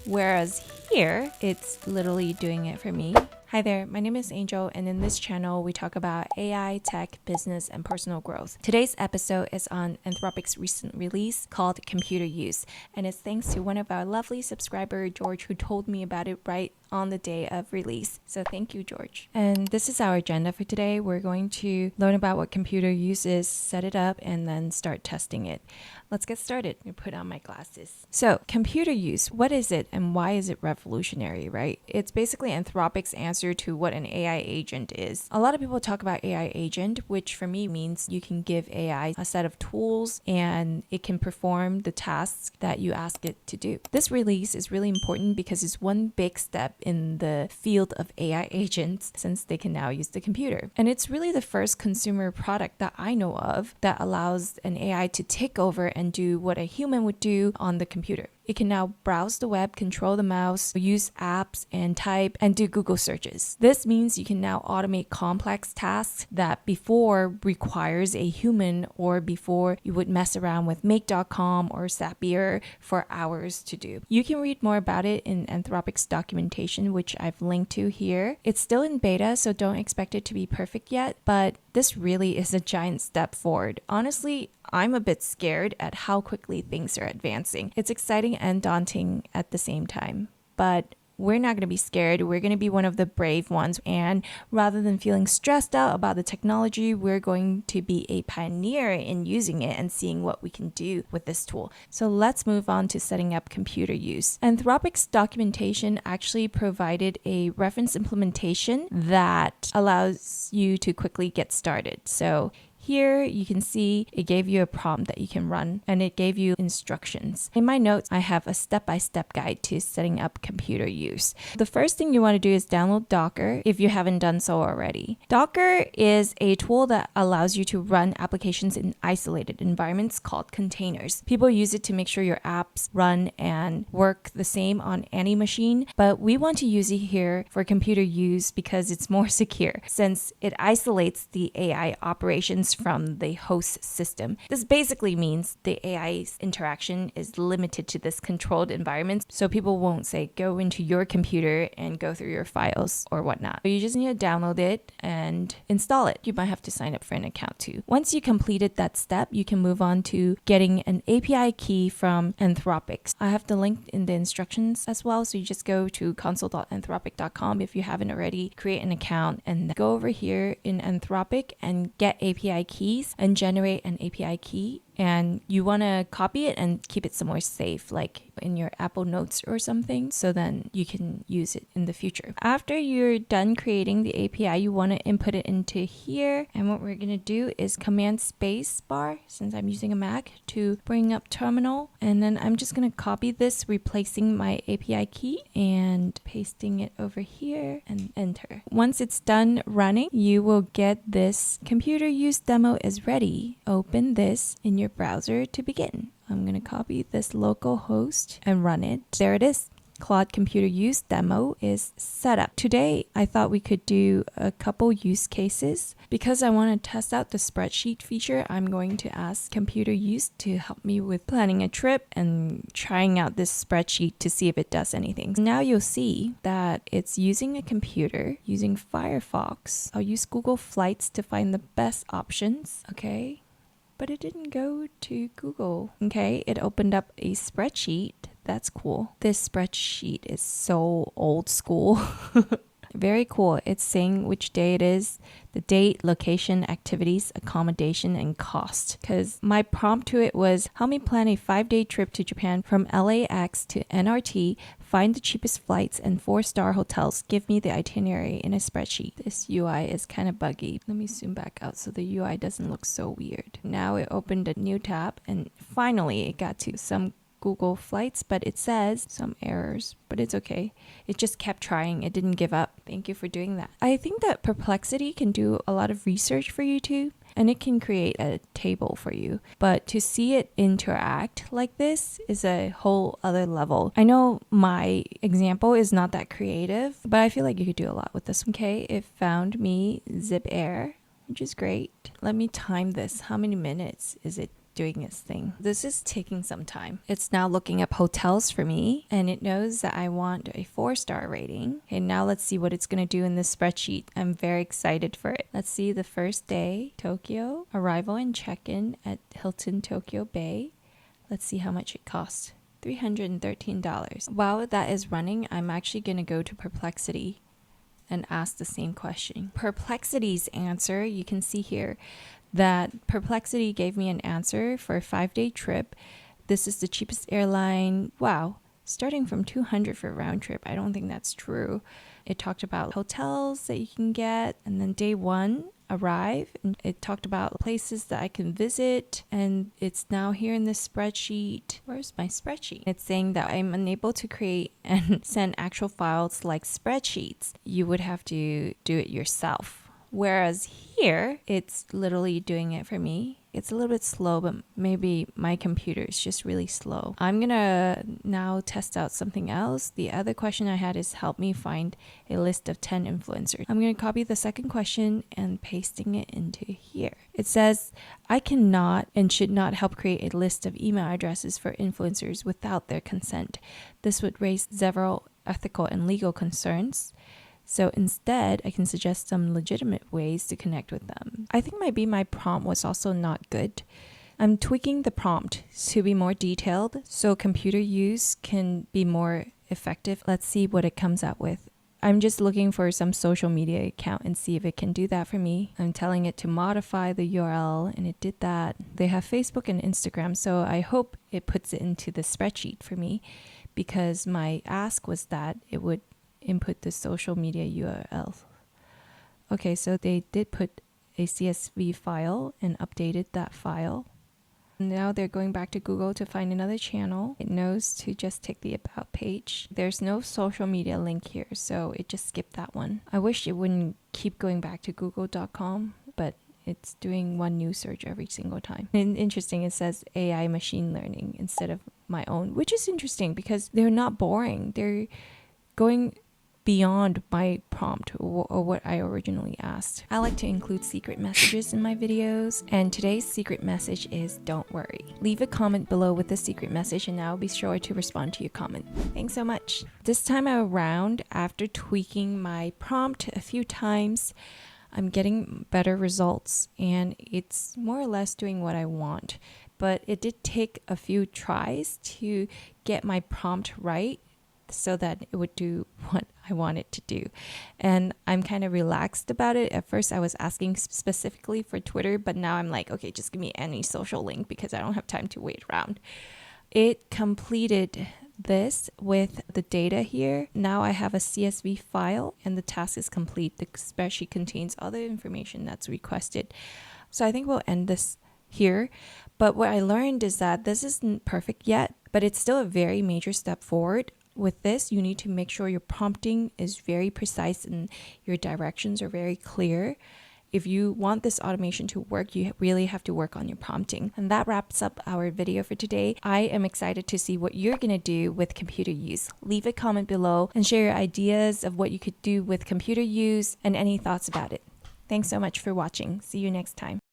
Whereas here, it's literally doing it for me. Hi there, my name is Angel, and in this channel, we talk about AI, tech, business, and personal growth. Today's episode is on Anthropic's recent release called Computer Use, and it's thanks to one of our lovely subscribers, George, who told me about it right on the day of release. So thank you, George. And this is our agenda for today. We're going to learn about what computer use is, set it up, and then start testing it. Let's get started. Let me put on my glasses. So computer use, what is it and why is it revolutionary, right? It's basically Anthropic's answer to what an AI agent is. A lot of people talk about AI agent, which for me means you can give AI a set of tools and it can perform the tasks that you ask it to do. This release is really important because it's one big step in the field of AI agents since they can now use the computer. And it's really the first consumer product that I know of that allows an AI to take over and do what a human would do on the computer. It can now browse the web, control the mouse, use apps, and type, and do Google searches. This means you can now automate complex tasks that before requires a human or before you would mess around with make.com or Zapier for hours to do. You can read more about it in Anthropic's documentation, which I've linked to here. It's still in beta, so don't expect it to be perfect yet, but this really is a giant step forward. Honestly, I'm a bit scared at how quickly things are advancing. It's exciting and daunting at the same time, but we're not going to be scared. We're going to be one of the brave ones. And rather than feeling stressed out about the technology, we're going to be a pioneer in using it and seeing what we can do with this tool. So let's move on to setting up computer use. Anthropic's documentation actually provided a reference implementation that allows you to quickly get started. So here you can see it gave you a prompt that you can run and it gave you instructions. In my notes, I have a step-by-step guide to setting up computer use. The first thing you want to do is download Docker if you haven't done so already. Docker is a tool that allows you to run applications in isolated environments called containers. People use it to make sure your apps run and work the same on any machine, but we want to use it here for computer use because it's more secure since it isolates the AI operations from the host system. This basically means the AI's interaction is limited to this controlled environment, so people won't say go into your computer and go through your files or whatnot. You just need to download it and install it. You might have to sign up for an account too. Once you completed that step, you can move on to getting an API key from Anthropic. I have the link in the instructions as well, so you just go to console.anthropic.com if you haven't already, create an account, and go over here in Anthropic and get API keys and generate an API key. And you want to copy it and keep it somewhere safe, like in your Apple Notes or something, so then you can use it in the future. After you're done creating the API, you want to input it into here. And what we're going to do is Command space bar, since I'm using a Mac, to bring up terminal. And then I'm just going to copy this, replacing my API key and pasting it over here and enter. Once it's done running, you will get this computer use demo is ready. Open this in your browser to begin. I'm going to copy this local host and run it. There it is. Claude Computer Use demo is set up. Today, I thought we could do a couple use cases. Because I want to test out the spreadsheet feature, I'm going to ask Computer Use to help me with planning a trip and trying out this spreadsheet to see if it does anything. Now you'll see that it's using a computer, using Firefox. I'll use Google Flights to find the best options. Okay. But it didn't go to Google. Okay, it opened up a spreadsheet. That's cool. This spreadsheet is so old school. Very cool. It's saying which day it is, the date, location, activities, accommodation, and cost. Because my prompt to it was, help me plan a 5-day trip to Japan from LAX to NRT, find the cheapest flights and 4-star hotels. Give me the itinerary in a spreadsheet. This UI is kind of buggy. Let me zoom back out so the UI doesn't look so weird. Now it opened a new tab and finally it got to some Google Flights, but it says some errors, but it's okay. It just kept trying. It didn't give up. Thank you for doing that. I think that Perplexity can do a lot of research for you too, and it can create a table for you. But to see it interact like this is a whole other level. I know my example is not that creative, but I feel like you could do a lot with this. Okay, it found me zapier, which is great. Let me time this. How many minutes is it doing its thing. This is taking some time. It's now looking up hotels for me, and it knows that I want a 4-star rating. Okay, now let's see what it's going to do in this spreadsheet. I'm very excited for it. Let's see the first day, Tokyo, arrival and check-in at Hilton Tokyo Bay. Let's see how much it costs. $313. While that is running, I'm actually going to go to Perplexity and ask the same question. Perplexity's answer, you can see here that Perplexity gave me an answer for a 5-day trip. This is the cheapest airline. Wow, starting from $200 for a round trip. I don't think that's true. It talked about hotels that you can get, and then day 1, arrive, and it talked about places that I can visit, and it's now here in this spreadsheet. Where's my spreadsheet? It's saying that I'm unable to create and send actual files like spreadsheets. You would have to do it yourself. Whereas here, it's literally doing it for me. It's a little bit slow, but maybe my computer is just really slow. I'm gonna now test out something else. The other question I had is help me find a list of 10 influencers. I'm gonna copy the second question and pasting it into here. It says, I cannot and should not help create a list of email addresses for influencers without their consent. This would raise several ethical and legal concerns. So instead, I can suggest some legitimate ways to connect with them. I think maybe my prompt was also not good. I'm tweaking the prompt to be more detailed so computer use can be more effective. Let's see what it comes out with. I'm just looking for some social media account and see if it can do that for me. I'm telling it to modify the URL and it did that. They have Facebook and Instagram, so I hope it puts it into the spreadsheet for me because my ask was that it would input the social media URL. Okay, so they did put a CSV file and updated that file. Now they're going back to Google to find another channel. It knows to just take the about page. There's no social media link here, so it just skipped that one. I wish it wouldn't keep going back to google.com, but it's doing one new search every single time. And interesting, it says AI machine learning instead of my own, which is interesting because they're not boring. They're going beyond my prompt or what I originally asked. I like to include secret messages in my videos, and today's secret message is don't worry. Leave a comment below with the secret message and I'll be sure to respond to your comment. Thanks so much. This time around, after tweaking my prompt a few times, I'm getting better results and it's more or less doing what I want. But it did take a few tries to get my prompt right so that it would do what I want it to do. And I'm kind of relaxed about it. At first I was asking specifically for Twitter, but now I'm like, okay, just give me any social link because I don't have time to wait around. It completed this with the data here. Now I have a CSV file and the task is complete. The spreadsheet contains all the information that's requested. So I think we'll end this here. But what I learned is that this isn't perfect yet, but it's still a very major step forward. With this, you need to make sure your prompting is very precise and your directions are very clear. If you want this automation to work, you really have to work on your prompting. And that wraps up our video for today. I am excited to see what you're going to do with computer use. Leave a comment below and share your ideas of what you could do with computer use and any thoughts about it. Thanks so much for watching. See you next time.